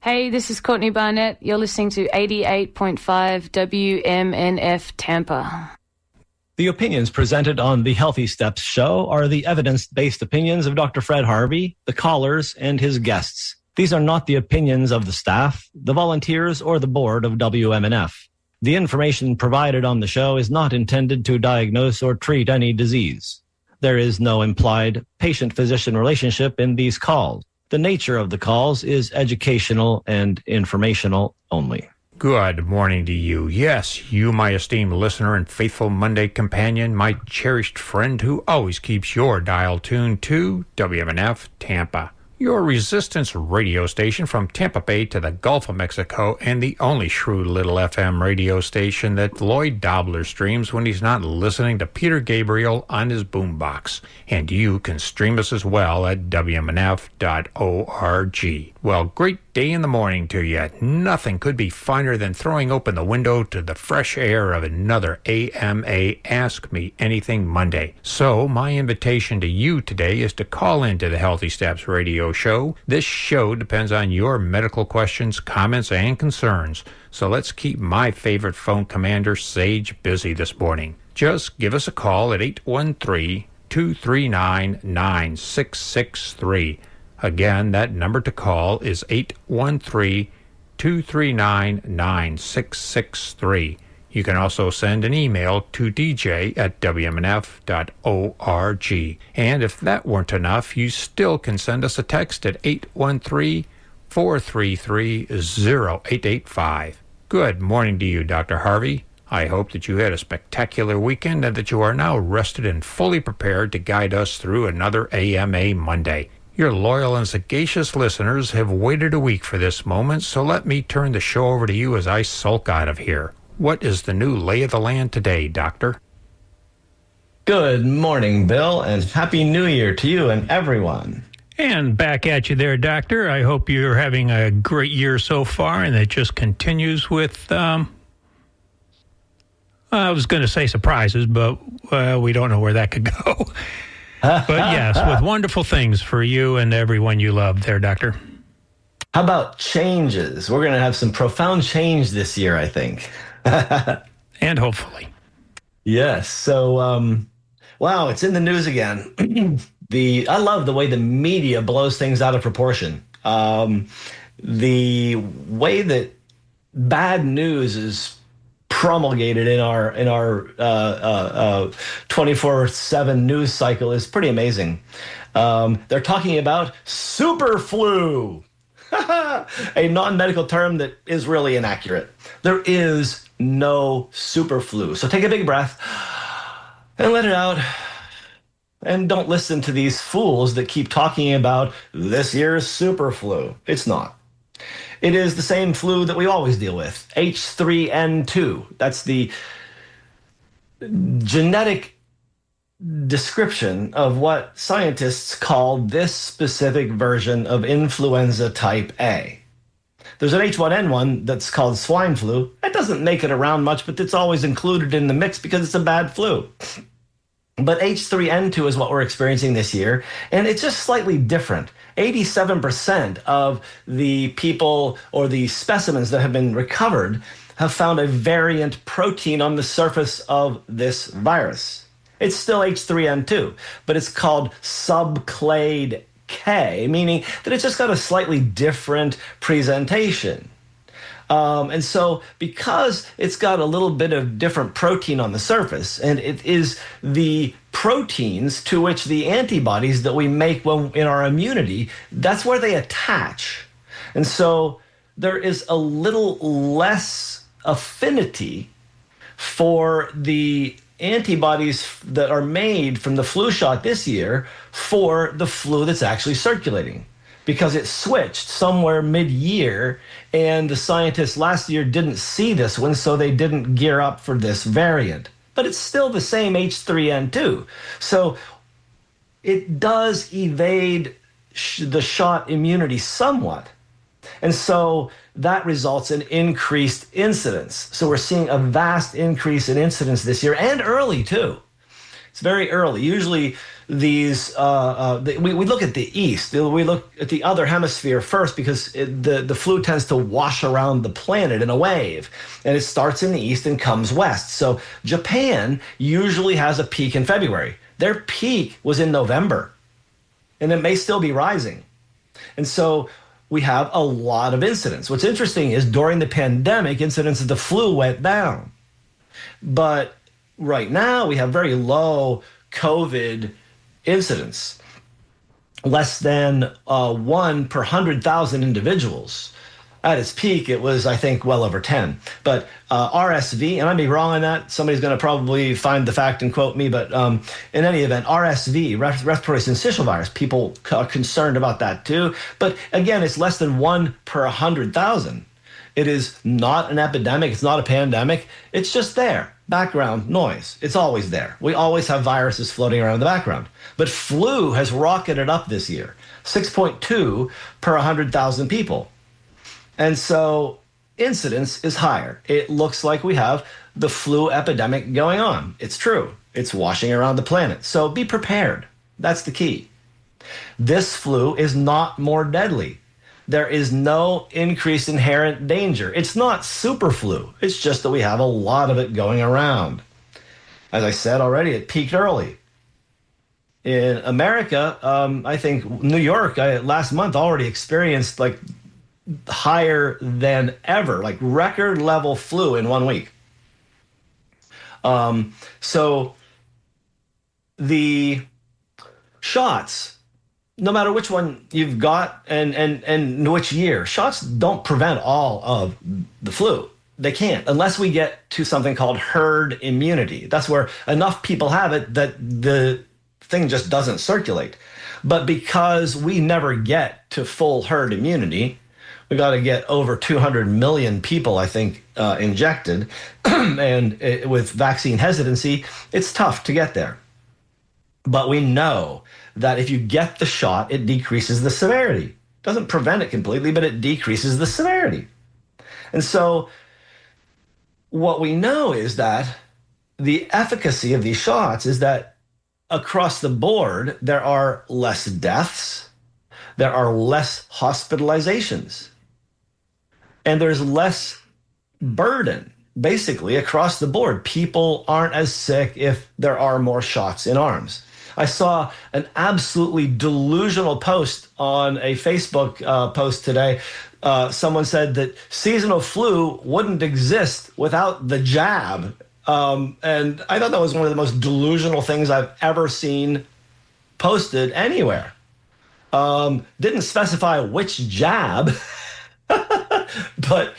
Hey, this is Courtney Barnett. You're listening to 88.5 WMNF Tampa. The opinions presented on the Healthy Steps show are the evidence-based opinions of Dr. Fred Harvey, the callers, and his guests. These are not the opinions of the staff, the volunteers, or the board of WMNF. The information provided on the show is not intended to diagnose or treat any disease. There is no implied patient-physician relationship in these calls. The nature of the calls is educational and informational only. Good morning to you. Yes, you, my esteemed listener and faithful Monday companion, my cherished friend who always keeps your dial tuned to WMNF Tampa, your resistance radio station from Tampa Bay to the Gulf of Mexico, and the only shrewd little FM radio station that Lloyd Dobler streams when he's not listening to Peter Gabriel on his boombox. And you can stream us as well at WMNF.org. Well, great day in the morning to you. Nothing could be finer than throwing open the window to the fresh air of another AMA Ask Me Anything Monday. So my invitation to you today is to call into the Healthy Steps radio show. This show depends on your medical questions, comments, and concerns. So let's keep my favorite phone commander, Sage, busy this morning. Just give us a call at 813-239-9663. Again, that number to call is 813-239-9663. You can also send an email to dj@wmnf.org. And if that weren't enough, you still can send us a text at 813-433-0885. Good morning to you, Dr. Harvey. I hope that you had a spectacular weekend and that you are now rested and fully prepared to guide us through another AMA Monday. Your loyal and sagacious listeners have waited a week for this moment, so let me turn the show over to you as I sulk out of here. What is the new lay of the land today, Doctor? Good morning, Bill, and Happy New Year to you and everyone. And back at you there, Doctor. I hope you're having a great year so far, and it just continues with, I was going to say surprises, but we don't know where that could go. But yes, with wonderful things for you and everyone you love there, Doctor. How about changes? We're going to have some profound change this year, I think. And hopefully. Yes. So, wow, it's in the news again. I love the way the media blows things out of proportion. The way that bad news is promulgated in our 24/7 news cycle is pretty amazing. They're talking about super flu, a non-medical term that is really inaccurate. There is no super flu. So take a big breath and let it out. And don't listen to these fools that keep talking about this year's super flu. It's not. It is the same flu that we always deal with, H3N2. That's the genetic description of what scientists call this specific version of influenza type A. There's an H1N1 that's called swine flu. That doesn't make it around much, but it's always included in the mix because it's a bad flu. But H3N2 is what we're experiencing this year, and it's just slightly different. 87% of the people or the specimens that have been recovered have found a variant protein on the surface of this virus. It's still H3N2, but it's called subclade K, meaning that it's just got a slightly different presentation. And so because it's got a little bit of different protein on the surface, and it is the proteins to which the antibodies that we make when in our immunity, that's where they attach. And so there is a little less affinity for the antibodies that are made from the flu shot this year for the flu that's actually circulating, because it switched somewhere mid-year, and the scientists last year didn't see this one, so they didn't gear up for this variant. But it's still the same H3N2. So it does evade the shot immunity somewhat. And so that results in increased incidence. So we're seeing a vast increase in incidence this year, and early too. It's very early. Usually we look at the East. We look at the other hemisphere first because the flu tends to wash around the planet in a wave, and it starts in the East and comes west. So Japan usually has a peak in February. Their peak was in November, and it may still be rising. And so we have a lot of incidents. What's interesting is during the pandemic, incidents of the flu went down. But right now, we have very low COVID incidents, less than 1 per 100,000 individuals. At its peak, it was, I think, well over 10. But RSV, and I may be wrong on that. Somebody's going to probably find the fact and quote me. But in any event, RSV, respiratory syncytial virus, people are concerned about that too. But again, it's less than 1 per 100,000. It is not an epidemic. It's not a pandemic. It's just there. Background noise. It's always there. We always have viruses floating around in the background. But flu has rocketed up this year, 6.2 per 100,000 people. And so incidence is higher. It looks like we have the flu epidemic going on. It's true. It's washing around the planet. So be prepared. That's the key. This flu is not more deadly. There is no increased inherent danger. It's not super flu. It's just that we have a lot of it going around. As I said already, it peaked early. In America, I think New York last month already experienced like higher than ever, like record level flu in 1 week. So the shots, no matter which one you've got and which year, shots don't prevent all of the flu. They can't, unless we get to something called herd immunity. That's where enough people have it that the thing just doesn't circulate. But because we never get to full herd immunity, we got to get over 200 million people, I think, injected. And with vaccine hesitancy, it's tough to get there. But we know that if you get the shot, it decreases the severity. Doesn't prevent it completely, but it decreases the severity. And so what we know is that the efficacy of these shots is that across the board, there are less deaths, there are less hospitalizations, and there's less burden, basically, across the board. People aren't as sick if there are more shots in arms. I saw an absolutely delusional post on a Facebook post today. Someone said that seasonal flu wouldn't exist without the jab. And I thought that was one of the most delusional things I've ever seen posted anywhere. Didn't specify which jab, but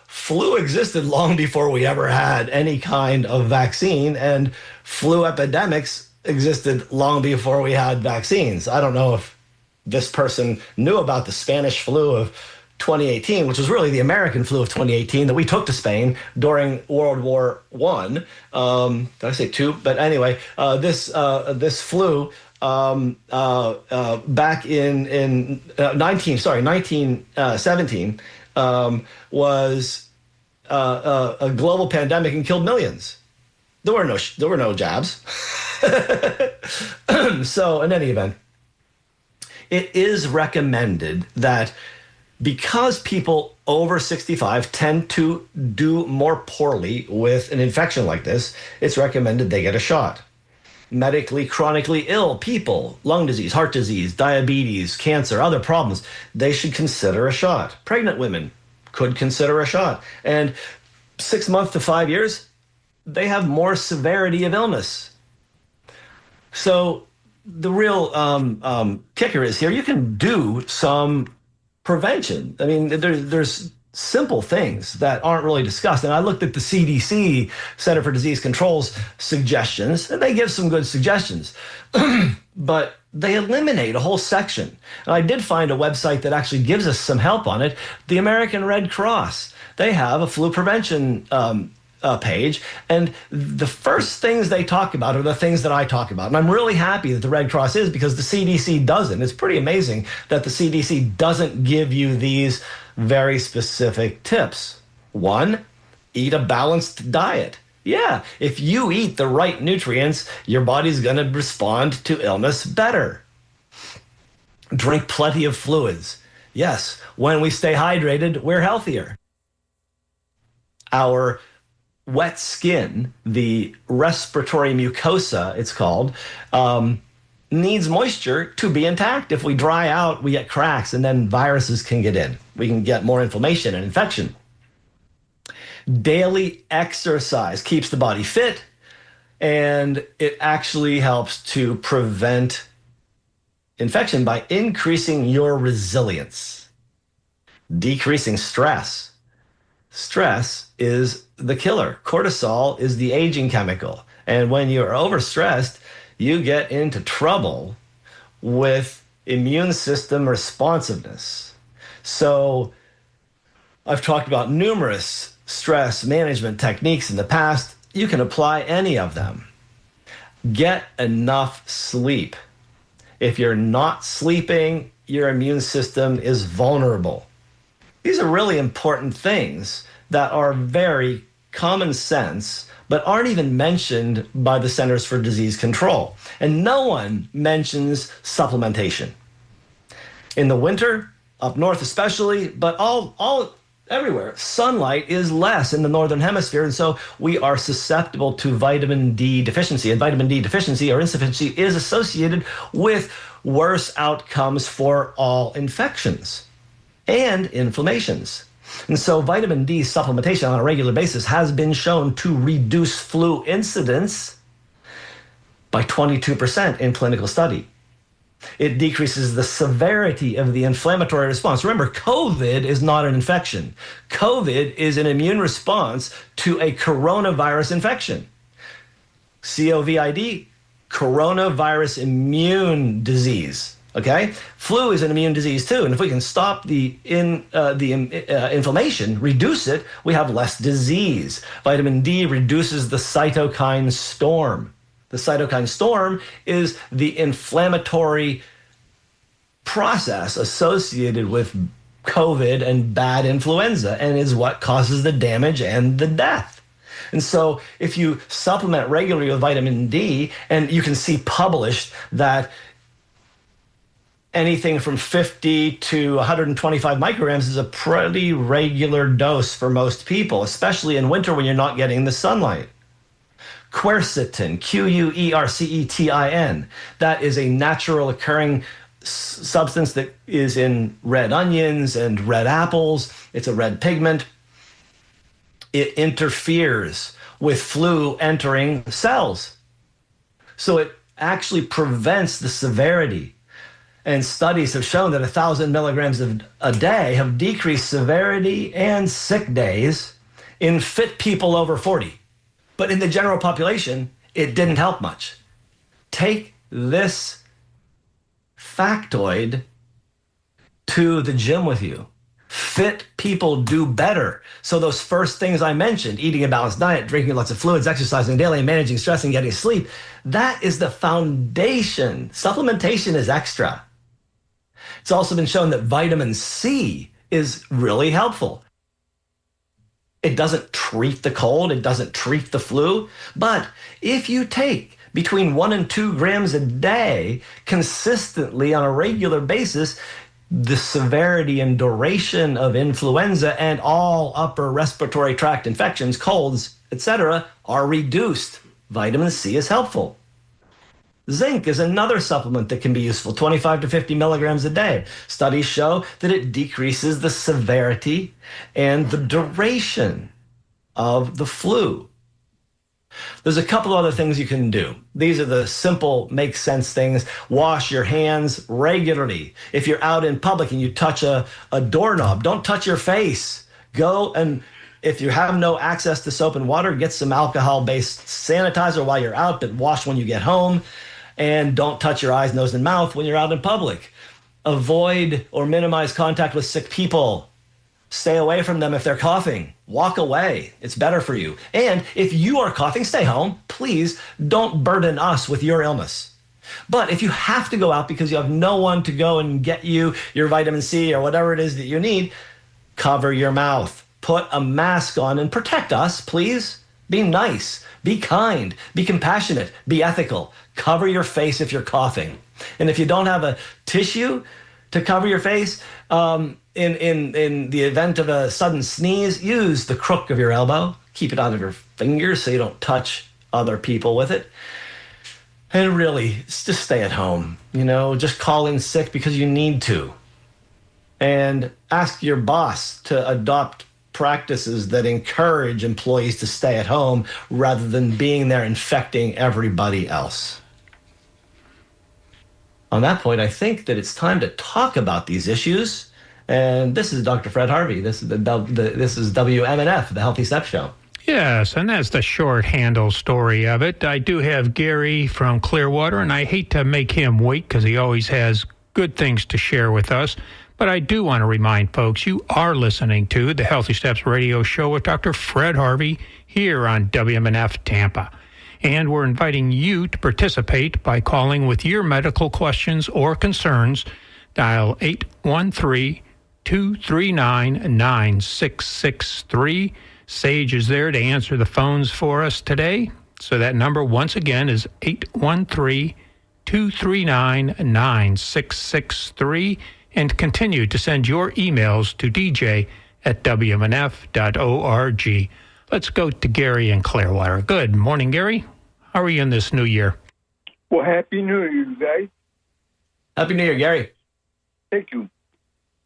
flu existed long before we ever had any kind of vaccine, and flu epidemics existed long before we had vaccines. I don't know if this person knew about the Spanish flu of 2018, which was really the American flu of 2018 that we took to Spain during World War I. Did I say two? But anyway, this flu back in 1917 was a global pandemic and killed millions. There were no jabs. So in any event, it is recommended that because people over 65 tend to do more poorly with an infection like this, it's recommended they get a shot. Medically, chronically ill people, lung disease, heart disease, diabetes, cancer, other problems, they should consider a shot. Pregnant women could consider a shot. And 6 months to 5 years, they have more severity of illness. So the real kicker is here, you can do some prevention. I mean, there's simple things that aren't really discussed. And I looked at the CDC, Center for Disease Control's suggestions, and they give some good suggestions. But they eliminate a whole section. And I did find a website that actually gives us some help on it, the American Red Cross. They have a flu prevention page, and the first things they talk about are the things that I talk about. And I'm really happy that the Red Cross is, because the CDC doesn't. It's pretty amazing that the CDC doesn't give you these very specific tips. 1, eat a balanced diet. Yeah, if you eat the right nutrients, your body's going to respond to illness better. Drink plenty of fluids. Yes, when we stay hydrated, we're healthier. Our wet skin, the respiratory mucosa, it's called, needs moisture to be intact. If we dry out, we get cracks, and then viruses can get in. We can get more inflammation and infection. Daily exercise keeps the body fit, and it actually helps to prevent infection by increasing your resilience, decreasing stress. Stress is the killer. Cortisol is the aging chemical. And when you're overstressed, you get into trouble with immune system responsiveness. So I've talked about numerous stress management techniques in the past. You can apply any of them. Get enough sleep. If you're not sleeping, your immune system is vulnerable. These are really important things that are very common sense, but aren't even mentioned by the Centers for Disease Control. And no one mentions supplementation. In the winter, up north especially, but all everywhere, sunlight is less in the northern hemisphere, and so we are susceptible to vitamin D deficiency. And vitamin D deficiency or insufficiency is associated with worse outcomes for all infections and inflammations. And so vitamin D supplementation on a regular basis has been shown to reduce flu incidence by 22% in clinical study. It decreases the severity of the inflammatory response. Remember, COVID is not an infection. COVID is an immune response to a coronavirus infection. COVID, coronavirus immune disease. Okay, flu is an immune disease too, and if we can stop the inflammation, reduce it, we have less disease. Vitamin D reduces the cytokine storm. The cytokine storm is the inflammatory process associated with COVID and bad influenza, and is what causes the damage and the death. And so if you supplement regularly with vitamin D, and you can see published that anything from 50 to 125 micrograms is a pretty regular dose for most people, especially in winter when you're not getting the sunlight. Quercetin, Quercetin, that is a natural occurring substance that is in red onions and red apples. It's a red pigment. It interferes with flu entering cells. So it actually prevents the severity. And studies have shown that 1,000 milligrams a day have decreased severity and sick days in fit people over 40. But in the general population, it didn't help much. Take this factoid to the gym with you. Fit people do better. So those first things I mentioned, eating a balanced diet, drinking lots of fluids, exercising daily, managing stress, and getting sleep, that is the foundation. Supplementation is extra. It's also been shown that vitamin C is really helpful. It doesn't treat the cold, it doesn't treat the flu, but if you take between 1 and 2 grams a day consistently on a regular basis, the severity and duration of influenza and all upper respiratory tract infections, colds, etc., are reduced. Vitamin C is helpful. Zinc is another supplement that can be useful, 25 to 50 milligrams a day. Studies show that it decreases the severity and the duration of the flu. There's a couple other things you can do. These are the simple, make sense things. Wash your hands regularly. If you're out in public and you touch a doorknob, don't touch your face. Go and, if you have no access to soap and water, get some alcohol-based sanitizer while you're out, but wash when you get home. And don't touch your eyes, nose, and mouth when you're out in public. Avoid or minimize contact with sick people. Stay away from them if they're coughing. Walk away. It's better for you. And if you are coughing, stay home. Please don't burden us with your illness. But if you have to go out because you have no one to go and get you your vitamin C or whatever it is that you need, cover your mouth. Put a mask on and protect us, please. Be nice, be kind, be compassionate, be ethical. Cover your face if you're coughing. And if you don't have a tissue to cover your face, in the event of a sudden sneeze, use the crook of your elbow. Keep it out of your fingers so you don't touch other people with it. And really, just stay at home. Just call in sick because you need to. And ask your boss to adopt practices that encourage employees to stay at home rather than being there infecting everybody else. On that point, I think that it's time to talk about these issues. And this is Dr. Fred Harvey. This is WMNF, the Healthy Step Show. Yes, and that's the short handle story of it. I do have Gary from Clearwater, and I hate to make him wait because he always has good things to share with us. But I do want to remind folks, you are listening to the Healthy Steps radio show with Dr. Fred Harvey here on WMNF Tampa. And we're inviting you to participate by calling with your medical questions or concerns. Dial 813-239-9663. Sage is there to answer the phones for us today. So that number, once again, is 813-239-9663. And continue to send your emails to dj@wmnf.org. Let's go to Gary in Clearwater. Good morning, Gary. How are you in this new year? Well, Happy New Year, you guys. Happy New Year, Gary. Thank you.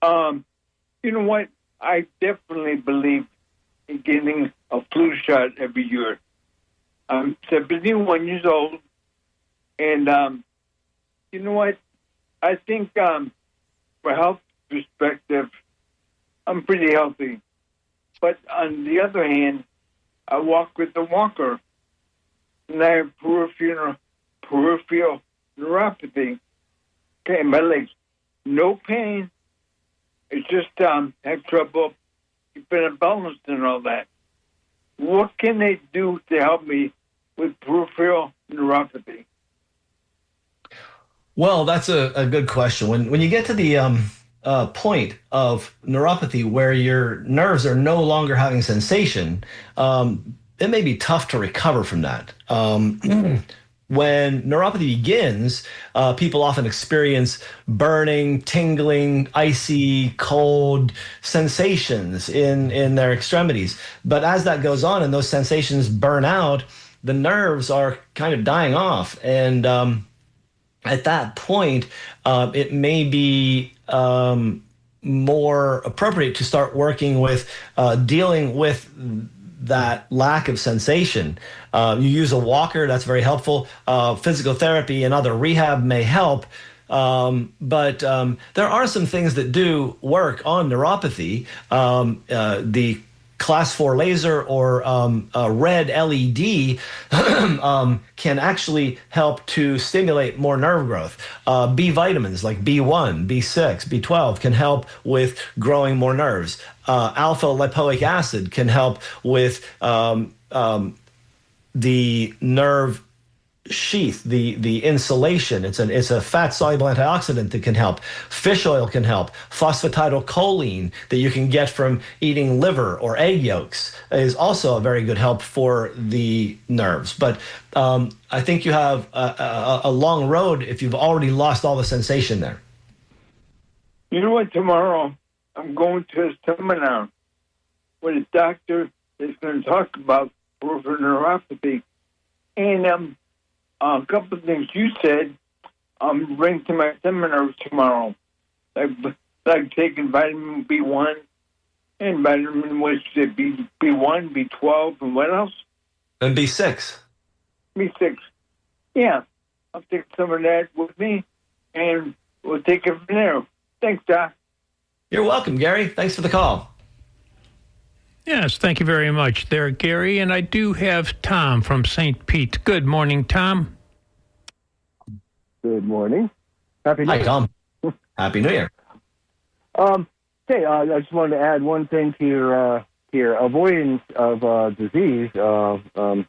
You know what? I definitely believe in getting a flu shot every year. I'm 71 years old, and you know what? I think from a health perspective, I'm pretty healthy. But on the other hand, I walk with a walker, and I have peripheral neuropathy. Okay, my legs, no pain. It's just have trouble keeping it balanced and all that. What can they do to help me with peripheral neuropathy? Well, that's a good question. When you get to the point of neuropathy where your nerves are no longer having sensation, it may be tough to recover from that. When neuropathy begins, people often experience burning, tingling, icy, cold sensations in their extremities. But as that goes on and those sensations burn out, the nerves are kind of dying off. And at that point, it may be more appropriate to start working with dealing with that lack of sensation. You use a walker, that's very helpful. Physical therapy and other rehab may help. But there are some things that do work on neuropathy. The Class 4 laser or a red LED can actually help to stimulate more nerve growth. B vitamins like B1, B6, B12 can help with growing more nerves. Alpha lipoic acid can help with the nerve sheath, the insulation. It's a fat-soluble antioxidant that can help. Fish oil can help. Phosphatidylcholine that you can get from eating liver or egg yolks is also a very good help for the nerves. But I think you have a long road if you've already lost all the sensation there. You know what? Tomorrow I'm going to a seminar with a doctor that's going to talk about peripheral neuropathy. And a couple of things you said, bring to my seminar tomorrow. Like taking vitamin B1 and vitamin, what's it, B1, B12, and what else? And B6. B6. Yeah. I'll take some of that with me, and we'll take it from there. Thanks, Doc. You're welcome, Gary. Thanks for the call. Yes, thank you very much there, Gary. And I do have Tom from St. Pete. Good morning, Tom. Good morning. Happy New Year. Hi, Tom. Happy New Year. Okay, I just wanted to add one thing to your avoidance of disease monologue.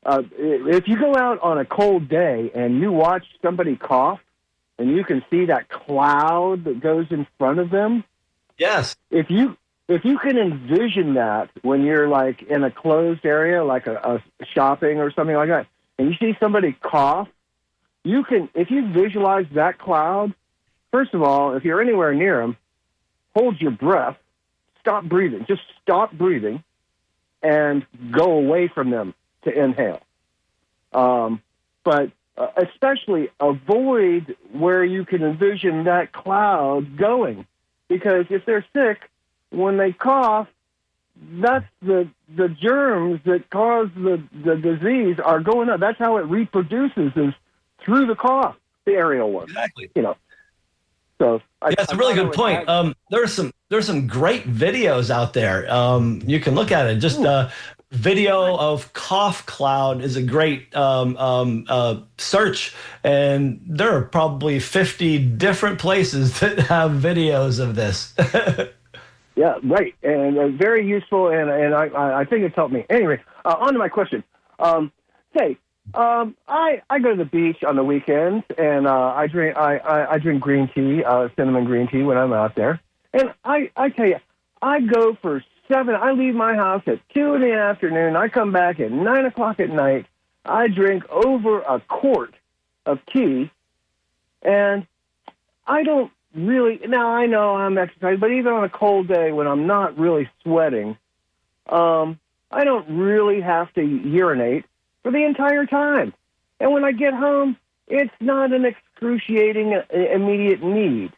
If you go out on a cold day and you watch somebody cough, and you can see that cloud that goes in front of them. Yes. If you if you can envision that when you're like in a closed area, like a shopping or something like that, and you see somebody cough, you can, if you visualize that cloud, first of all, if you're anywhere near them, hold your breath, stop breathing, just stop breathing, and go away from them to inhale. But especially avoid where you can envision that cloud going, because if they're sick, when they cough, that's the germs that cause the disease are going up. That's how it reproduces, is through the cough, the aerial one. Exactly. You know. So it's a really good point. There's some great videos out there. You can look at it. Just video of cough cloud is a great search, and there are probably 50 different places that have videos of this. Yeah, right, and very useful, and I think it's helped me. Anyway, on to my question. Hey, I go to the beach on the weekends, and I drink green tea, cinnamon green tea when I'm out there. And I tell you, I go for 7. I leave my house at 2 in the afternoon. I come back at 9 o'clock at night. I drink over a quart of tea, and I don't really. Now I know I'm exercising, but even on a cold day when I'm not really sweating, I don't really have to urinate for the entire time. And when I get home, it's not an excruciating immediate need.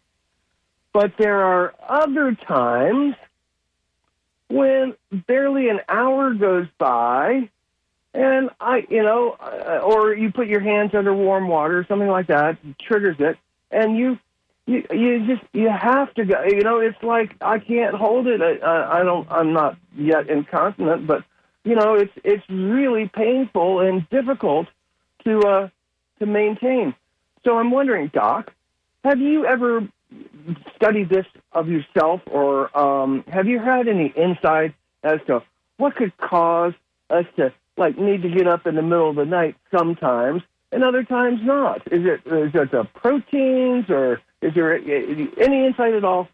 But there are other times when barely an hour goes by, and or you put your hands under warm water or something like that, triggers it, and you have to go. It's like I can't hold it. I'm not yet incontinent, but it's really painful and difficult to maintain. So I'm wondering, Doc, have you ever studied this of yourself, or have you had any insight as to what could cause us to need to get up in the middle of the night sometimes and other times not? Is it the proteins, or is there any insight at all?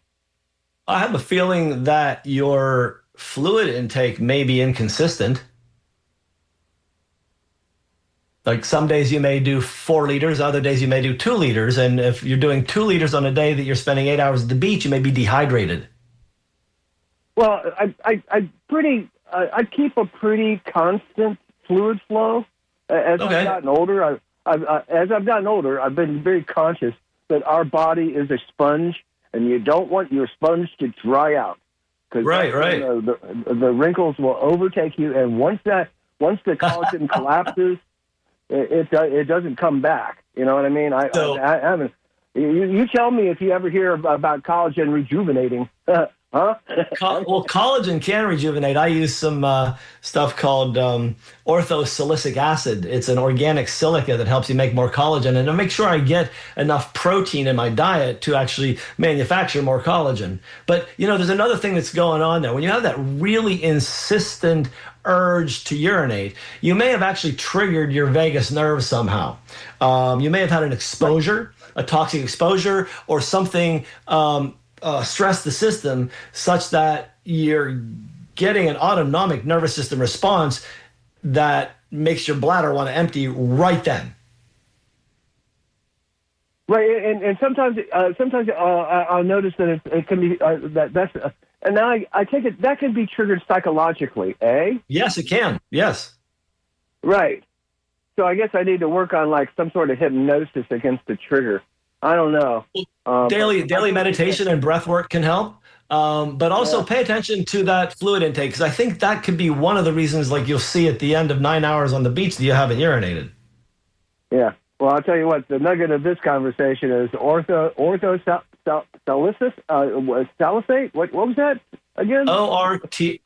I have a feeling that your fluid intake may be inconsistent. Like some days you may do 4 liters, other days you may do 2 liters. And if you're doing 2 liters on a day that you're spending 8 hours at the beach, you may be dehydrated. Well, I keep a pretty constant fluid flow. As I've gotten older, I've been very conscious that our body is a sponge, and you don't want your sponge to dry out. Right. The wrinkles will overtake you, and once the collagen collapses, it doesn't come back. You know what I mean? I haven't. You tell me if you ever hear about collagen rejuvenating. Huh? Well, collagen can rejuvenate. I use some stuff called orthosilicic acid. It's an organic silica that helps you make more collagen, and to make sure I get enough protein in my diet to actually manufacture more collagen. But there's another thing that's going on there. When you have that really insistent urge to urinate, you may have actually triggered your vagus nerve somehow. You may have had an exposure, a toxic exposure, or something stress the system such that you're getting an autonomic nervous system response that makes your bladder want to empty right then. Right, and sometimes I'll notice that it can be and now I take it that can be triggered psychologically, eh? Yes, it can. Yes. Right. So I guess I need to work on some sort of hypnosis against the trigger. I don't know. Daily meditation and breath work can help. But also pay attention to that fluid intake, because I think that could be one of the reasons, you'll see at the end of 9 hours on the beach, that you haven't urinated. Yeah. Well, I'll tell you what, the nugget of this conversation is orthosilicic, salicate? What was that again? SILICIC,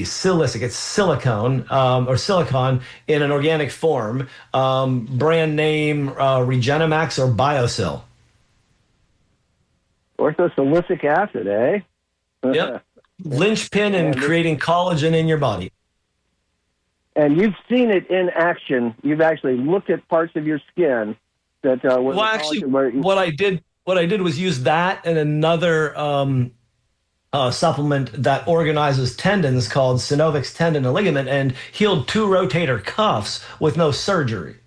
silicic. It's silicone or silicon in an organic form. Brand name Regenemax or Biosil. Orthosilicic acid, eh? Yep. Linchpin in creating collagen in your body. And you've seen it in action. You've actually looked at parts of your skin that was Well, actually, what I did was use that and another supplement that organizes tendons called synovic tendon and ligament, and healed 2 rotator cuffs with no surgery.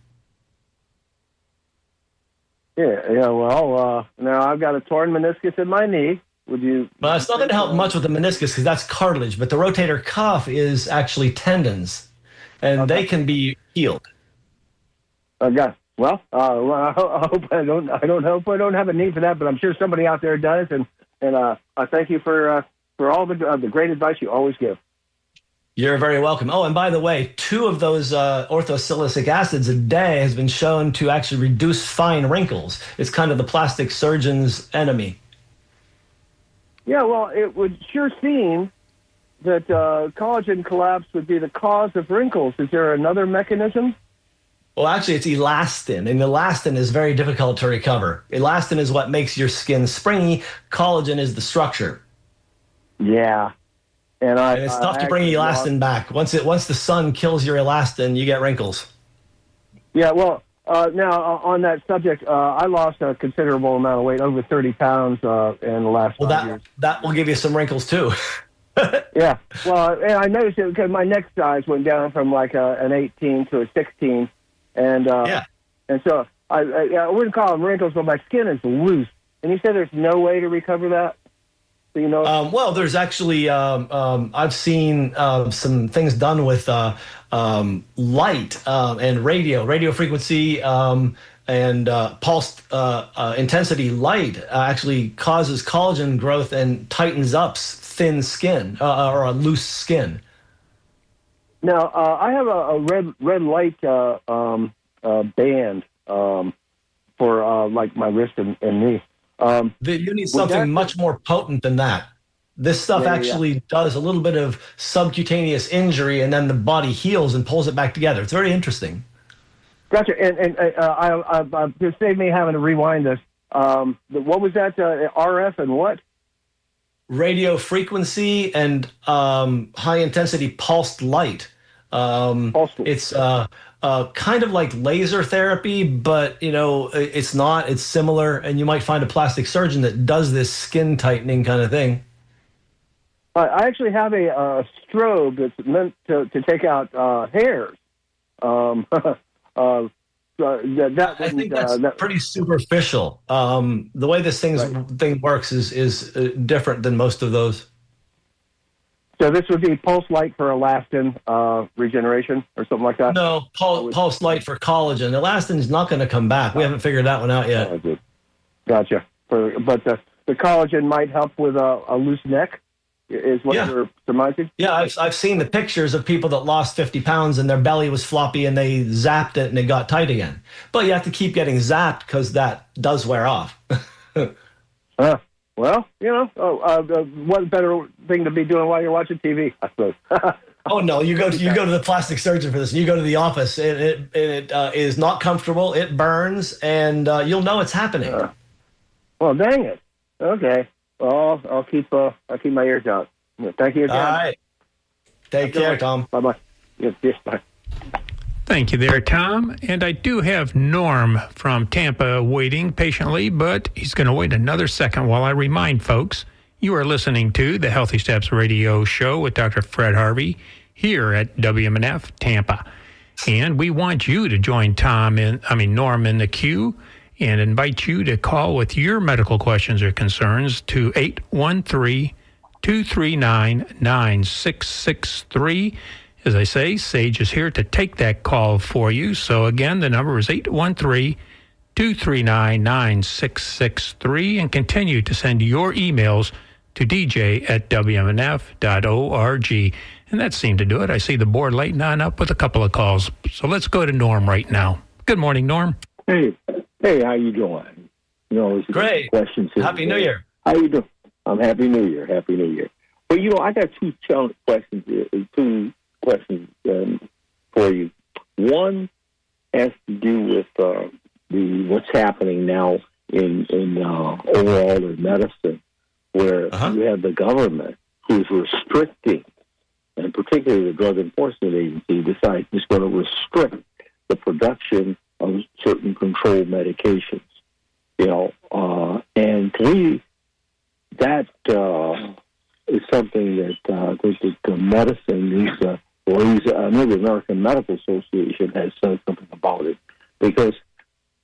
Yeah. Well, now I've got a torn meniscus in my knee. Would you? Well, it's not going to help much with the meniscus because that's cartilage, but the rotator cuff is actually tendons, and they can be healed. Okay. Well, I hope I don't have a need for that, but I'm sure somebody out there does, and I thank you for all the great advice you always give. You're very welcome. Oh, and by the way, 2 of those orthosilicic acids a day has been shown to actually reduce fine wrinkles. It's kind of the plastic surgeon's enemy. Yeah, well, it would sure seem that collagen collapse would be the cause of wrinkles. Is there another mechanism? Well, actually, it's elastin, and elastin is very difficult to recover. Elastin is what makes your skin springy. Collagen is the structure. Yeah. And it's tough to bring elastin back. Once the sun kills your elastin, you get wrinkles. Yeah, well, now on that subject, I lost a considerable amount of weight, over 30 pounds in the last 5 years. That will give you some wrinkles too. Yeah, well, and I noticed it because my neck size went down from like an 18 to a 16, and so I wouldn't call them wrinkles, but my skin is loose. And you said there's no way to recover that. So, you know, well, there's actually I've seen some things done with light and radio frequency and pulsed intensity light actually causes collagen growth and tightens up thin skin or a loose skin. Now I have a red light band for like my wrist and knee. You need something much more potent than that. This stuff actually does a little bit of subcutaneous injury, and then the body heals and pulls it back together. It's very interesting. Gotcha. And I just saved me having to rewind this. What was that? RF and what? Radio frequency and high intensity pulsed light. It's kind of like laser therapy, but it's not. It's similar, and you might find a plastic surgeon that does this skin tightening kind of thing. I actually have a strobe that's meant to take out hairs. I think that's pretty superficial. The way this thing works is different than most of those. So this would be pulse light for elastin regeneration or something like that? No, pulse light for collagen. Elastin is not going to come back. We haven't figured that one out yet. Oh, gotcha. But the collagen might help with a loose neck, is what you're surmising? Yeah, I've seen the pictures of people that lost 50 pounds and their belly was floppy and they zapped it and it got tight again. But you have to keep getting zapped because that does wear off. Well, what better thing to be doing while you're watching TV, I suppose. Oh no, you go to the plastic surgeon for this. You go to the office. It is not comfortable. It burns, and you'll know it's happening. Well, dang it. Okay. Well, I'll keep my ears out. Thank you again. All right. Take care, Tom. Bye-bye. Yes, bye. Thank you there, Tom. And I do have Norm from Tampa waiting patiently, but he's going to wait another second while I remind folks you are listening to the Healthy Steps Radio Show with Dr. Fred Harvey here at WMNF Tampa. And we want you to join Norm in the queue and invite you to call with your medical questions or concerns to 813-239-9663. As I say, Sage is here to take that call for you. So again, the number is 813-239-9663, and continue to send your emails to dj@wmnf.org. And that seemed to do it. I see the board lighting on up with a couple of calls. So let's go to Norm right now. Good morning, Norm. Hey, how you doing? Great. Questions. Happy New Year. How you doing? Happy New Year. Happy New Year. Well, I got two questions for you. One has to do with what's happening now in overall in medicine, where you have the government who's restricting, and particularly the Drug Enforcement Agency decides it's going to restrict the production of certain controlled medications. And to me, that is something that I think that the medicine needs to raise. I know the American Medical Association has said something about it, because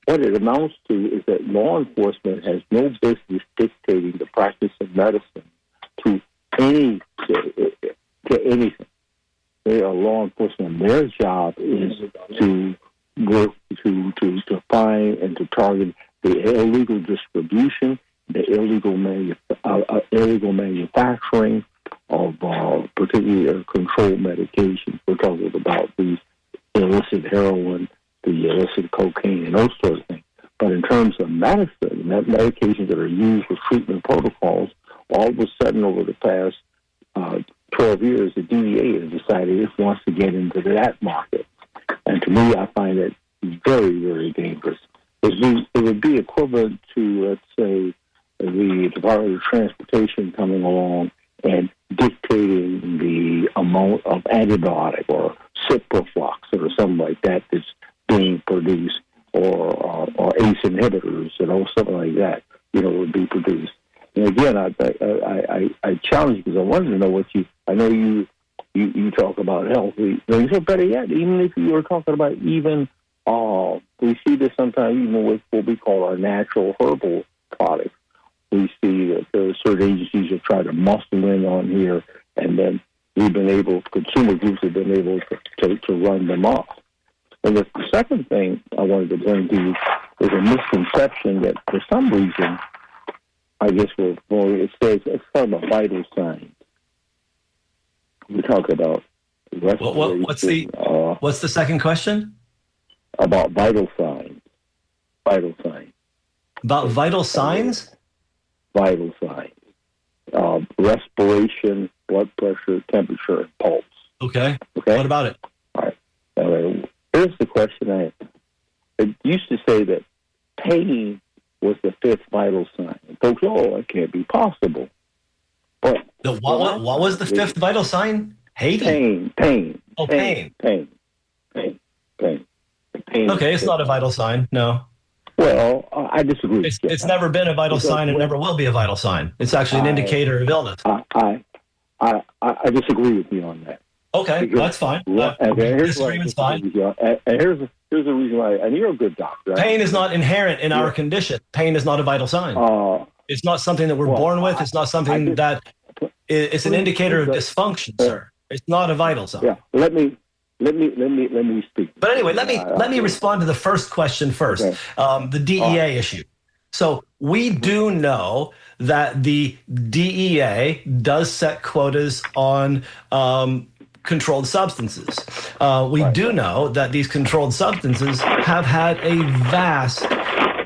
what it amounts to is that law enforcement has no business dictating the practice of medicine to anything. They are law enforcement. Their job is to work to find and to target the illegal distribution, the illegal manufacturing of particularly controlled medications. We're talking about the illicit heroin, the illicit cocaine, and those sorts of things. But in terms of medicine, medications that are used for treatment protocols, all of a sudden over the past 12 years, the DEA has decided it wants to get into that market. And to me, I find it very, very dangerous. It would be equivalent to, let's say, the Department of Transportation coming along and dictating the amount of antibiotic or ciprofloxacin or something like that that's being produced, or ACE inhibitors, something like that, would be produced. And again, I challenge you, because I wanted to know what I know you talk about healthy things, or better yet, even if you were talking about we see this sometimes even with what we call our natural herbal products. We see that there are certain agencies that try to muscle in on here, and then consumer groups have been able to run them off. And the second thing I wanted to bring to you is a misconception that for some reason, I guess it says it's called a vital sign. We talk about respiration. What's the second question? About vital signs. Vital signs. About vital signs? Vital signs. Respiration, blood pressure, temperature, and pulse. Okay. What about it? All right. Here's the question I have. It used to say that pain was the fifth vital sign. And folks, that can't be possible. But what was the fifth vital sign? Hating? Pain. Oh, pain. Pain. Okay, it's not a vital sign, no. Well, I disagree. It's never been a vital sign and never will be a vital sign. It's actually an indicator of illness. I disagree with you on that. Okay, that's fine. Disagreement's fine. And here's the reason why, and you're a good doctor. Pain is not inherent in our condition. Pain is not a vital sign. It's not something that we're born with. It's not something it's an indicator of dysfunction, sir. It's not a vital sign. Yeah, let me speak. But anyway, let me respond to the first question first. Okay. The DEA issue. So we do know that the DEA does set quotas on controlled substances. We do know that these controlled substances have had a vast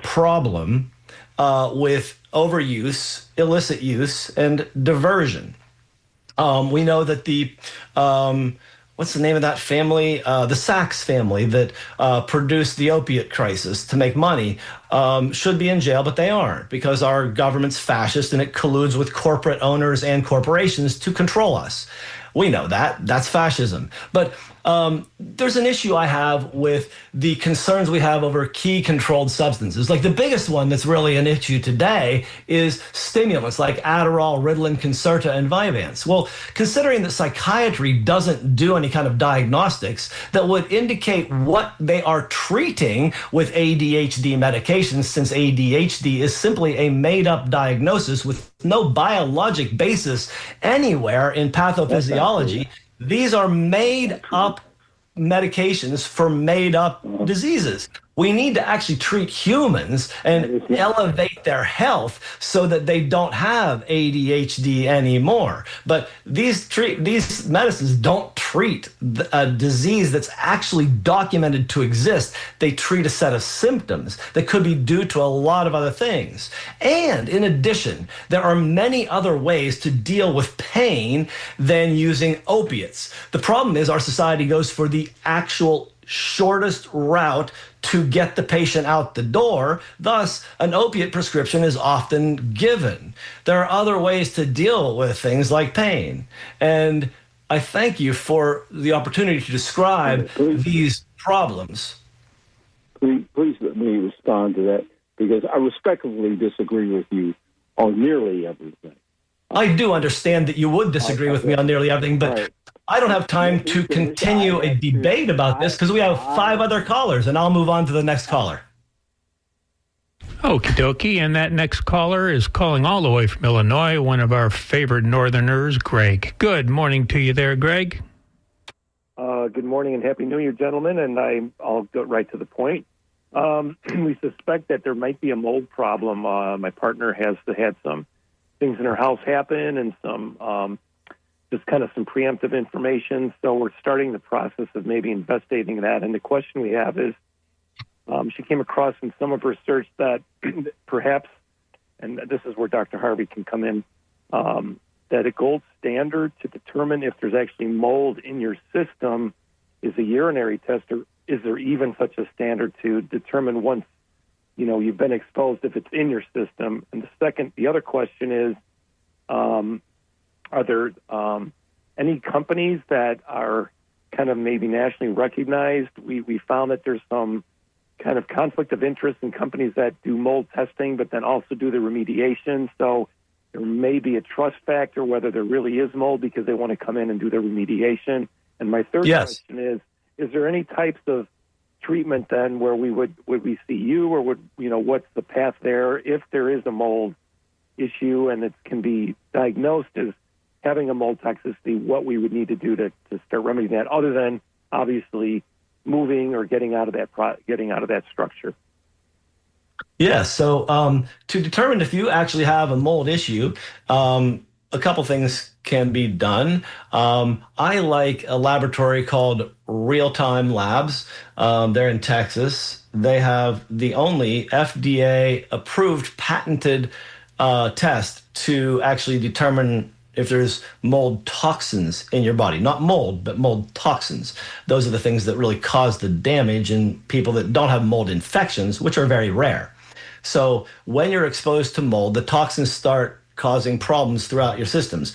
problem with overuse, illicit use, and diversion. We know that the what's the name of that family? The Sachs family that produced the opiate crisis to make money should be in jail, but they aren't, because our government's fascist and it colludes with corporate owners and corporations to control us. We know that. That's fascism. But there's an issue I have with the concerns we have over key controlled substances. Like the biggest one that's really an issue today is stimulants like Adderall, Ritalin, Concerta, and Vyvanse. Well, considering that psychiatry doesn't do any kind of diagnostics that would indicate what they are treating with ADHD medications, since ADHD is simply a made-up diagnosis with no biologic basis anywhere in pathophysiology, these are made up medications for made up diseases. We need to actually treat humans and elevate their health so that they don't have ADHD anymore. But these medicines don't treat a disease that's actually documented to exist. They treat a set of symptoms that could be due to a lot of other things. And in addition, there are many other ways to deal with pain than using opiates. The problem is our society goes for the actual shortest route to get the patient out the door. Thus, an opiate prescription is often given. There are other ways to deal with things like pain. And I thank you for the opportunity to describe these problems. please let me respond to that, because I respectfully disagree with you on nearly everything. I do understand that you would disagree with me on nearly everything, but right. I don't have time to continue a debate about this because we have 5 other callers, and I'll move on to the next caller. Okie dokie, and that next caller is calling all the way from Illinois, one of our favorite Northerners, Greg. Good morning to you there, Greg. Good morning and Happy New Year, gentlemen, and I'll go right to the point. We suspect that there might be a mold problem. My partner has had some things in her house happen and some just kind of some preemptive information, so we're starting the process of maybe investigating that. And the question we have is, she came across in some of her research that perhaps, and this is where Dr. Harvey can come in, that a gold standard to determine if there's actually mold in your system is a urinary test, or is there even such a standard to determine once, you've been exposed if it's in your system? And the other question is, are there any companies that are kind of maybe nationally recognized? We found that there's some kind of conflict of interest in companies that do mold testing, but then also do the remediation. So there may be a trust factor whether there really is mold because they want to come in and do the remediation. And my third question is there any types of treatment then where would we see you, or what's the path there if there is a mold issue and it can be diagnosed as having a mold toxicity, what we would need to do to start remedying that, other than obviously moving or getting out of that structure? Yeah, so to determine if you actually have a mold issue, a couple things can be done. I like a laboratory called Real Time Labs. They're in Texas. They have the only FDA-approved, patented test to actually determine if there's mold toxins in your body. Not mold, but mold toxins. Those are the things that really cause the damage in people that don't have mold infections, which are very rare. So when you're exposed to mold, the toxins start causing problems throughout your systems.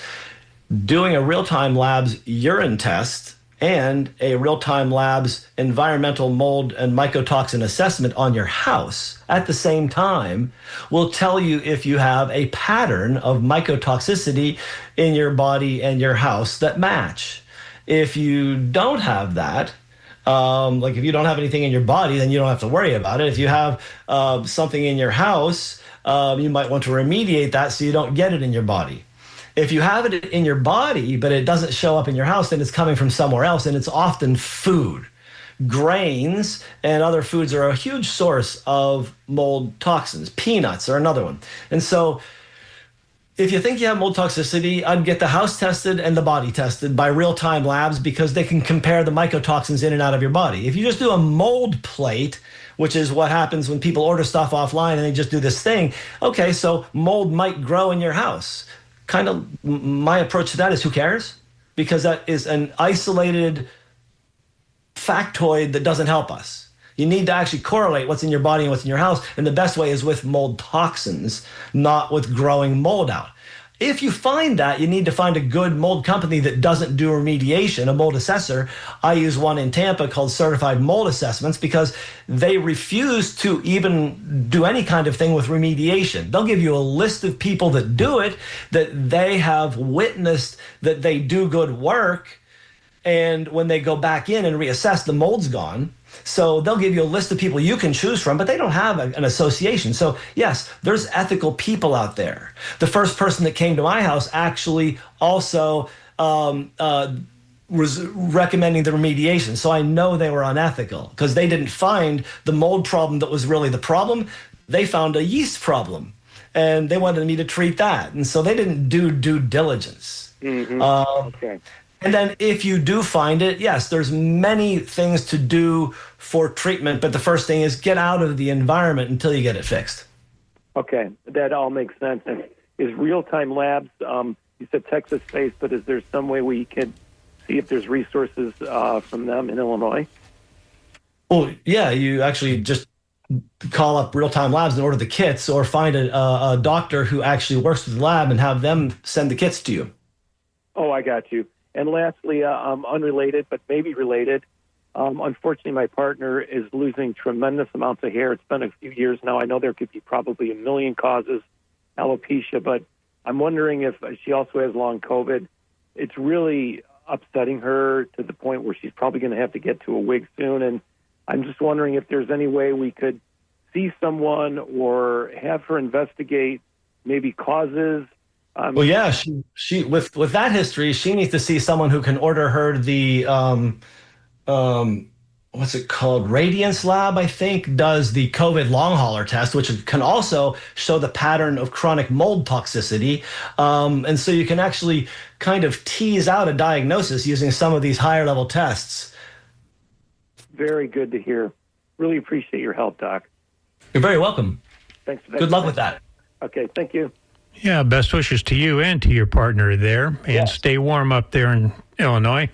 Doing a real-time labs urine test and a real-time labs environmental mold and mycotoxin assessment on your house at the same time will tell you if you have a pattern of mycotoxicity in your body and your house that match. If you don't have that, like if you don't have anything in your body, then you don't have to worry about it. If you have something in your house, you might want to remediate that so you don't get it in your body. If you have it in your body, but it doesn't show up in your house, then it's coming from somewhere else, and it's often food. Grains and other foods are a huge source of mold toxins. Peanuts are another one. And so if you think you have mold toxicity, I'd get the house tested and the body tested by real-time labs because they can compare the mycotoxins in and out of your body. If you just do a mold plate, which is what happens when people order stuff offline and they just do this thing, okay, so mold might grow in your house. Kind of my approach to that is who cares? Because that is an isolated factoid that doesn't help us. You need to actually correlate what's in your body and what's in your house, and the best way is with mold toxins, not with growing mold out. If you find that, you need to find a good mold company that doesn't do remediation, a mold assessor. I use one in Tampa called Certified Mold Assessments because they refuse to even do any kind of thing with remediation. They'll give you a list of people that do it, that they have witnessed that they do good work, and when they go back in and reassess, the mold's gone. So they'll give you a list of people you can choose from, but they don't have an association. So yes, there's ethical people out there. The first person that came to my house actually also was recommending the remediation. So I know they were unethical because they didn't find the mold problem that was really the problem. They found a yeast problem, and they wanted me to treat that. And so they didn't do due diligence. Mm-hmm. Okay. And then if you do find it, yes, there's many things to do for treatment, but the first thing is get out of the environment until you get it fixed. Okay, that all makes sense. And is Real-Time Labs, you said Texas-based, but is there some way we can see if there's resources from them in Illinois? Well, yeah, you actually just call up Real-Time Labs and order the kits, or find a doctor who actually works with the lab and have them send the kits to you. Oh, I got you. And lastly, unrelated, but maybe related, Unfortunately, my partner is losing tremendous amounts of hair. It's been a few years now. I know there could be probably a million causes, alopecia, but I'm wondering if she also has long COVID. It's really upsetting her to the point where she's probably going to have to get to a wig soon. And I'm just wondering if there's any way we could see someone or have her investigate maybe causes. Well, yeah, she with that history, she needs to see someone who can order her the what's it called? Radiance Lab, I think, does the COVID long hauler test, which can also show the pattern of chronic mold toxicity. And so you can actually kind of tease out a diagnosis using some of these higher level tests. Very good to hear. Really appreciate your help, Doc. You're very welcome. Thanks for that. Good luck with that. Okay, thank you. Yeah, best wishes to you and to your partner there. And yes. Stay warm up there in Illinois.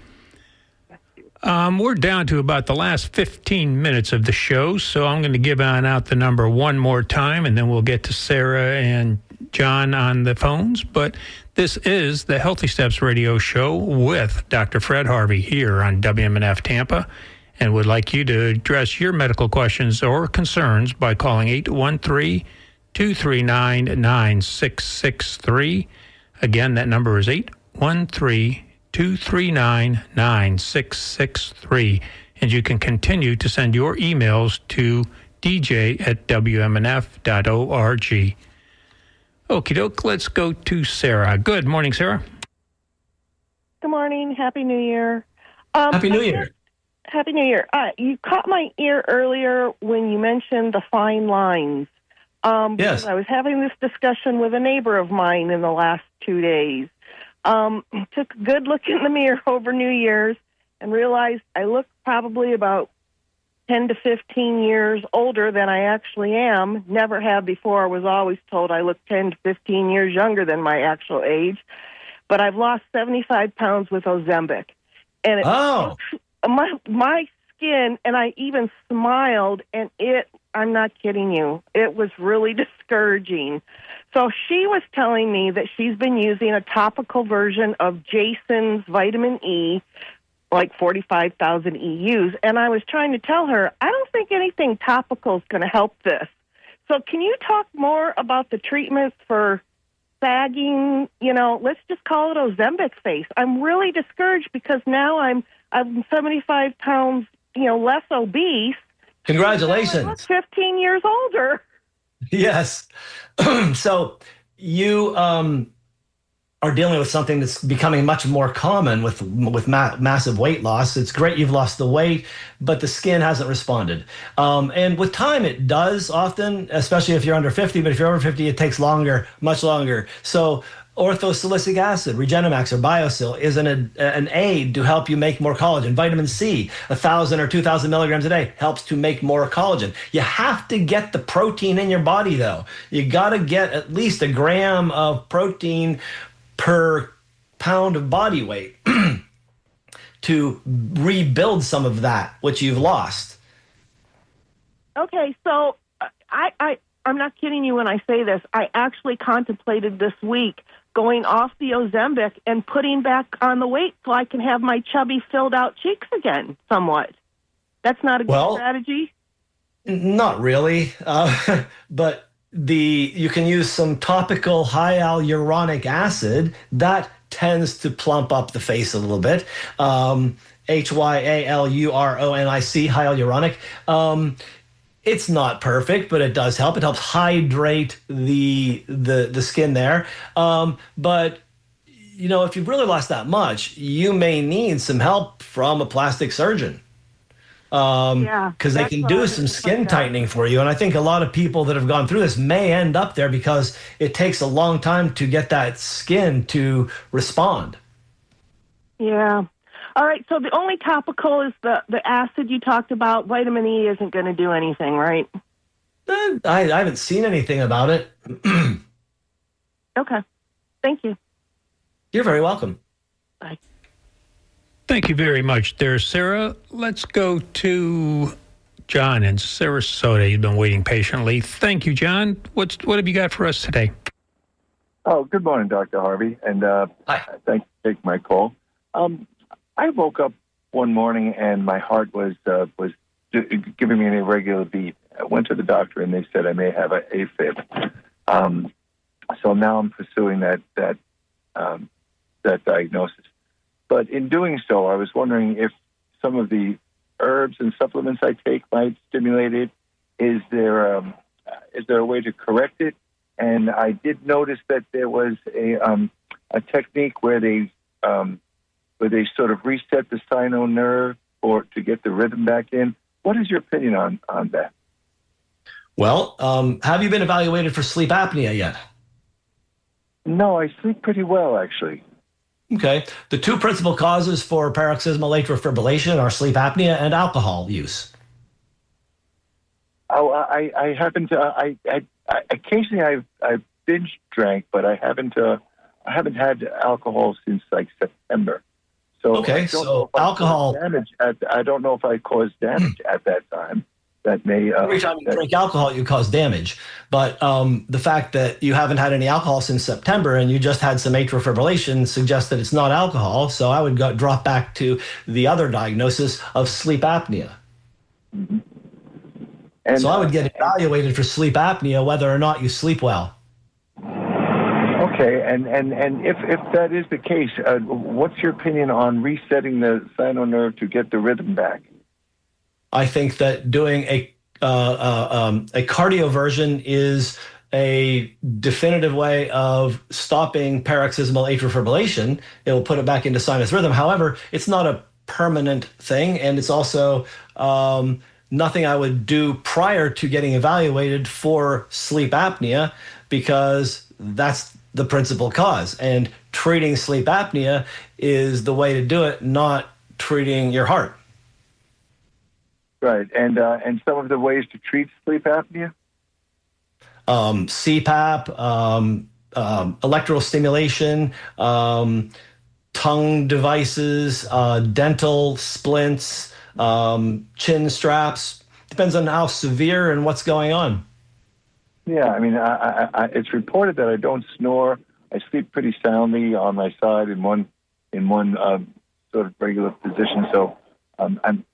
We're down to about the last 15 minutes of the show, so I'm going to give out the number one more time, and then we'll get to Sarah and John on the phones. But this is the Healthy Steps Radio Show with Dr. Fred Harvey here on WMNF Tampa, and would like you to address your medical questions or concerns by calling 813-239-9663. Again, that number is 813-239-9663. And you can continue to send your emails to dj@wmnf.org. Okie doke, let's go to Sarah. Good morning, Sarah. Good morning. Happy New Year. Happy New Year. Happy New Year. You caught my ear earlier when you mentioned the fine lines. Yes. I was having this discussion with a neighbor of mine in the last 2 days. Took a good look in the mirror over New Year's and realized I look probably about 10 to 15 years older than I actually am. Never have before. I was always told I look 10 to 15 years younger than my actual age. But I've lost 75 pounds with Ozempic. And my skin, and I even smiled, and I'm not kidding you, it was really discouraging. So she was telling me that she's been using a topical version of Jason's vitamin E, like 45,000 EUs, and I was trying to tell her, I don't think anything topical is going to help this. So can you talk more about the treatments for sagging? Let's just call it Ozempic face. I'm really discouraged because now I'm 75 pounds, less obese. Congratulations. I look 15 years older. Yes. So you are dealing with something that's becoming much more common with massive weight loss. It's great you've lost the weight, but the skin hasn't responded. And with time, it does often, especially if you're under 50. But if you're over 50, it takes longer, much longer. So orthosilicic acid, Regenemax or Biosil, is an aid to help you make more collagen. Vitamin C, 1,000 or 2,000 milligrams a day, helps to make more collagen. You have to get the protein in your body, though. You got to get at least a gram of protein per pound of body weight to rebuild some of that, which you've lost. Okay, so I'm not kidding you when I say this. I actually contemplated this week going off the Ozempic and putting back on the weight so I can have my chubby, filled-out cheeks again somewhat. That's not a good strategy? Not really, but you can use some topical hyaluronic acid. That tends to plump up the face a little bit. Hyaluronic, hyaluronic. It's not perfect, but it does help. It helps hydrate the skin there. But if you've really lost that much, you may need some help from a plastic surgeon. Because they can do some skin tightening for you. And I think a lot of people that have gone through this may end up there because it takes a long time to get that skin to respond. Yeah. All right, so the only topical is the acid you talked about. Vitamin E isn't going to do anything, right? I haven't seen anything about it. Okay. Thank you. You're very welcome. Bye. Thank you very much there, Sarah. Let's go to John in Sarasota. You've been waiting patiently. Thank you, John. What have you got for us today? Oh, good morning, Dr. Harvey, and hi. Thanks for taking my call. I woke up one morning, and my heart was giving me an irregular beat. I went to the doctor, and they said I may have an AFib. So now I'm pursuing that diagnosis. But in doing so, I was wondering if some of the herbs and supplements I take might stimulate it. Is there a way to correct it? And I did notice that there was a technique where they sort of reset the sino nerve to get the rhythm back in. What is your opinion on that? Well, have you been evaluated for sleep apnea yet? No, I sleep pretty well, actually. Okay. The two principal causes for paroxysmal atrial fibrillation are sleep apnea and alcohol use. Oh, I haven't. Occasionally I've binge drank, but I haven't had alcohol since like September. So okay, so alcohol damage. I don't know if I caused damage at that time. That may every time you drink alcohol, you cause damage. But the fact that you haven't had any alcohol since September and you just had some atrial fibrillation suggests that it's not alcohol. So I would drop back to the other diagnosis of sleep apnea. Mm-hmm. And, so I would get evaluated for sleep apnea, whether or not you sleep well. Okay, and if that is the case, what's your opinion on resetting the sino nerve to get the rhythm back? I think that doing a cardioversion is a definitive way of stopping paroxysmal atrial fibrillation. It will put it back into sinus rhythm. However, it's not a permanent thing, and it's also nothing I would do prior to getting evaluated for sleep apnea, because that's the principal cause. And treating sleep apnea is the way to do it, not treating your heart. Right, and some of the ways to treat sleep apnea? CPAP, electrical stimulation, tongue devices, dental splints, chin straps. Depends on how severe and what's going on. Yeah, I mean, it's reported that I don't snore. I sleep pretty soundly on my side in one sort of regular position. So I'm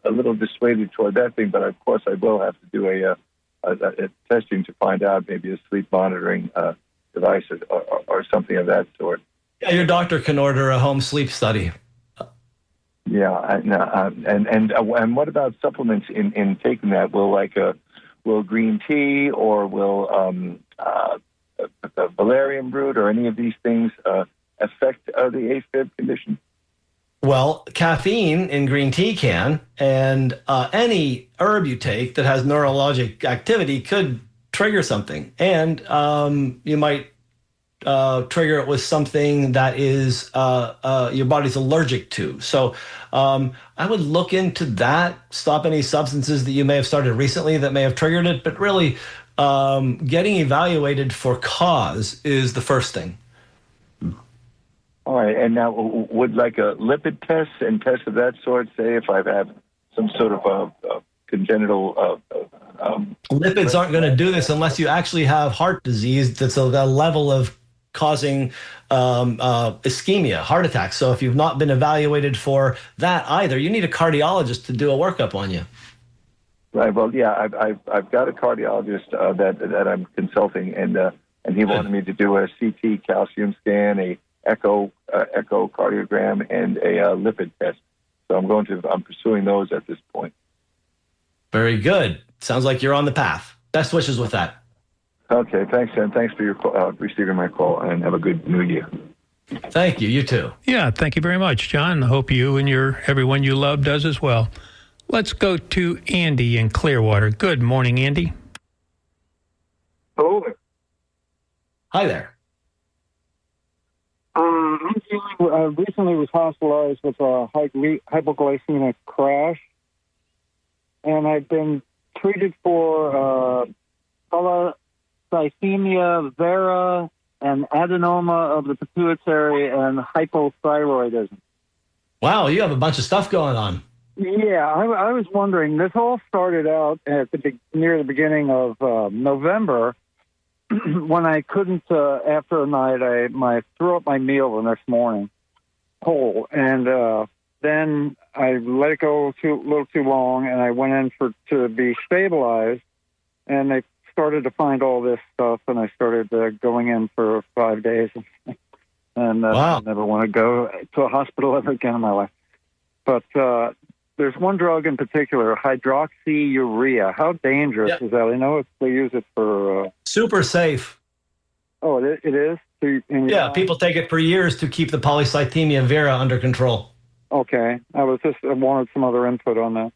a little dissuaded toward that thing. But of course, I will have to do a testing to find out, maybe a sleep monitoring device or something of that sort. Yeah, your doctor can order a home sleep study. Yeah, and what about supplements in taking that? Will green tea or will valerian root or any of these things affect the AFib condition? Well, caffeine in green tea can, and any herb you take that has neurologic activity could trigger something. And you might trigger it with something that is your body's allergic to. So I would look into that, stop any substances that you may have started recently that may have triggered it, but really getting evaluated for cause is the first thing. All right, and now would like a lipid test and tests of that sort, say if I've had some sort of congenital... Lipids aren't going to do this unless you actually have heart disease that's a level of causing ischemia, heart attack. So if you've not been evaluated for that either, you need a cardiologist to do a workup on you. Right. Well, yeah, I've got a cardiologist that I'm consulting, and he wanted me to do a CT calcium scan, a echocardiogram, and a lipid test. So I'm pursuing those at this point. Very good. Sounds like you're on the path. Best wishes with that. Okay, thanks, and thanks for your receiving my call, and have a good New Year. Thank you. You too. Yeah, thank you very much, John. I hope you and everyone you love does as well. Let's go to Andy in Clearwater. Good morning, Andy. Hello there. Hi there. I recently was hospitalized with a hypoglycemic crash, and I've been treated for polycythemia vera and adenoma of the pituitary and hypothyroidism. Wow, you have a bunch of stuff going on. Yeah, I was wondering, this all started out at near the beginning of November when I couldn't, after a night, I threw up my meal the next morning whole. And then I let it go a little too long, and I went in to be stabilized, and they started to find all this stuff, and I started going in for 5 days, and wow. I never want to go to a hospital ever again in my life. But there's one drug in particular, hydroxyurea. How dangerous is that? I know they use it for... Super safe. Oh, it is? Yeah, people take it for years to keep the polycythemia vera under control. Okay. I wanted some other input on that.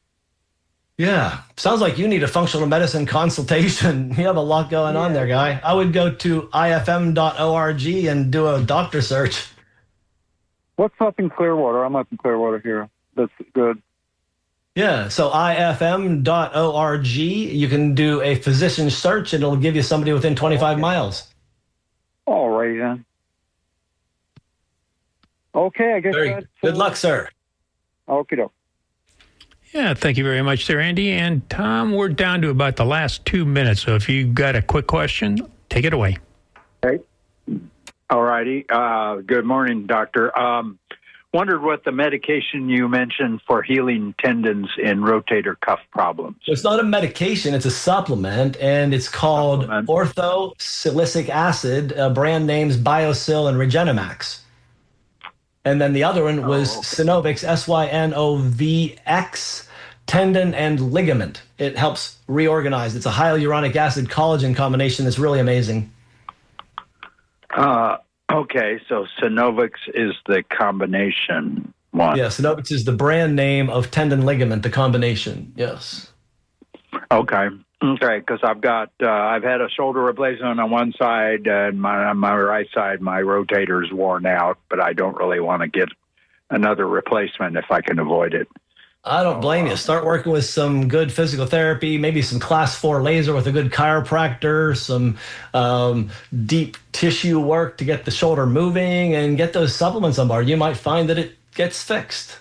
Yeah. Sounds like you need a functional medicine consultation. You have a lot going on there, guy. I would go to ifm.org and do a doctor search. What's up in Clearwater? I'm up in Clearwater here. That's good. Yeah, so ifm.org, you can do a physician search, and it'll give you somebody within 25 miles. All right, then. Okay, I guess that's... Good luck, sir. Okie doke. Yeah, thank you very much there, Andy. And Tom, we're down to about the last 2 minutes, so if you got a quick question, take it away. Okay. All righty. Good morning, doctor. Wondered what the medication you mentioned for healing tendons in rotator cuff problems. It's not a medication, it's a supplement, and it's called orthosilicic acid, brand names Biosil and Regenemax. And then the other one was Synovix, Synovx, tendon and ligament. It helps reorganize. It's a hyaluronic acid collagen combination that's really amazing. Okay, so Synovix is the combination one. Yeah, Synovix is the brand name of tendon ligament, the combination. Yes. Okay, because I've had a shoulder replacement on one side, and on my right side, my rotator's worn out, but I don't really want to get another replacement if I can avoid it. I don't blame you. Start working with some good physical therapy, maybe some class 4 laser with a good chiropractor, some deep tissue work to get the shoulder moving, and get those supplements on board. You might find that it gets fixed.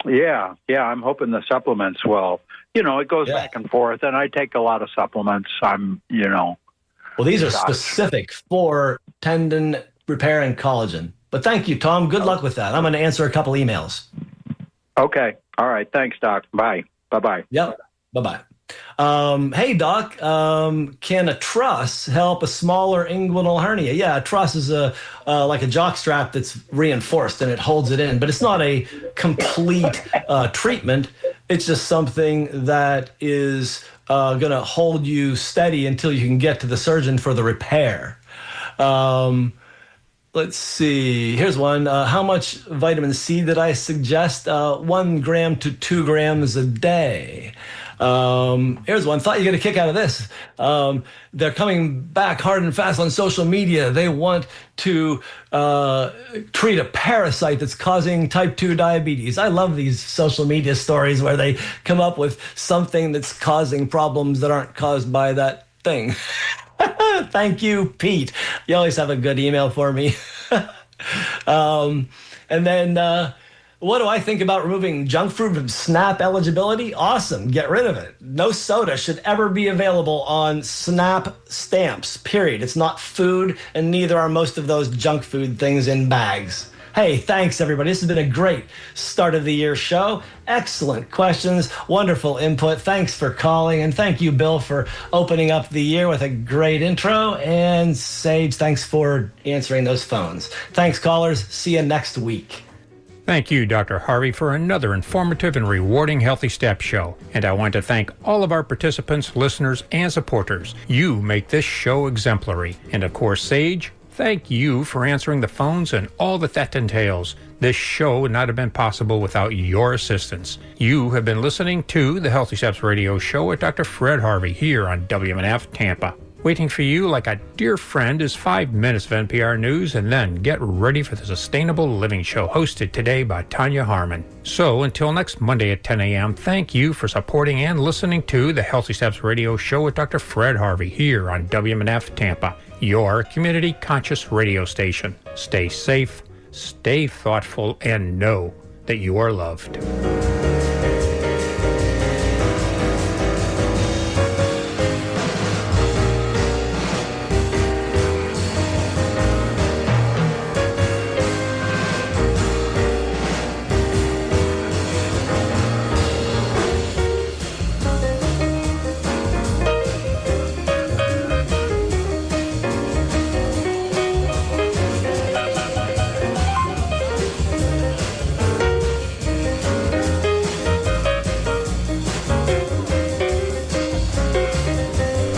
Yeah, I'm hoping the supplements will. It goes back and forth, and I take a lot of supplements. Well, these are specific for tendon repair and collagen. But thank you, Tom. Good luck with that. I'm going to answer a couple emails. Okay. All right. Thanks, Doc. Bye. Bye-bye. Yep. Bye-bye. Hey, Doc, can a truss help a smaller inguinal hernia? Yeah, a truss is like a jock strap that's reinforced and it holds it in, but it's not a complete treatment. It's just something that is going to hold you steady until you can get to the surgeon for the repair. Let's see. Here's one. How much vitamin C did I suggest? 1 gram to 2 grams a day. Here's one. Thought you'd get a kick out of this. They're coming back hard and fast on social media. They want to treat a parasite that's causing type 2 diabetes. I love these social media stories where they come up with something that's causing problems that aren't caused by that thing. Thank you, Pete. You always have a good email for me. And then what do I think about removing junk food from SNAP eligibility? Awesome. Get rid of it. No soda should ever be available on SNAP stamps, period. It's not food, and neither are most of those junk food things in bags. Hey, thanks, everybody. This has been a great start of the year show. Excellent questions, wonderful input. Thanks for calling, and thank you, Bill, for opening up the year with a great intro. And Sage, thanks for answering those phones. Thanks, callers. See you next week. Thank you, Dr. Harvey, for another informative and rewarding Healthy Steps show. And I want to thank all of our participants, listeners, and supporters. You make this show exemplary. And of course, Sage, thank you for answering the phones and all that entails. This show would not have been possible without your assistance. You have been listening to the Healthy Steps radio show with Dr. Fred Harvey here on WMNF Tampa. Waiting for you like a dear friend is 5 minutes of NPR News, and then get ready for the Sustainable Living Show hosted today by Tanya Harmon. So until next Monday at 10 a.m., thank you for supporting and listening to the Healthy Steps radio show with Dr. Fred Harvey here on WMNF Tampa, your community conscious radio station. Stay safe, stay thoughtful, and know that you are loved.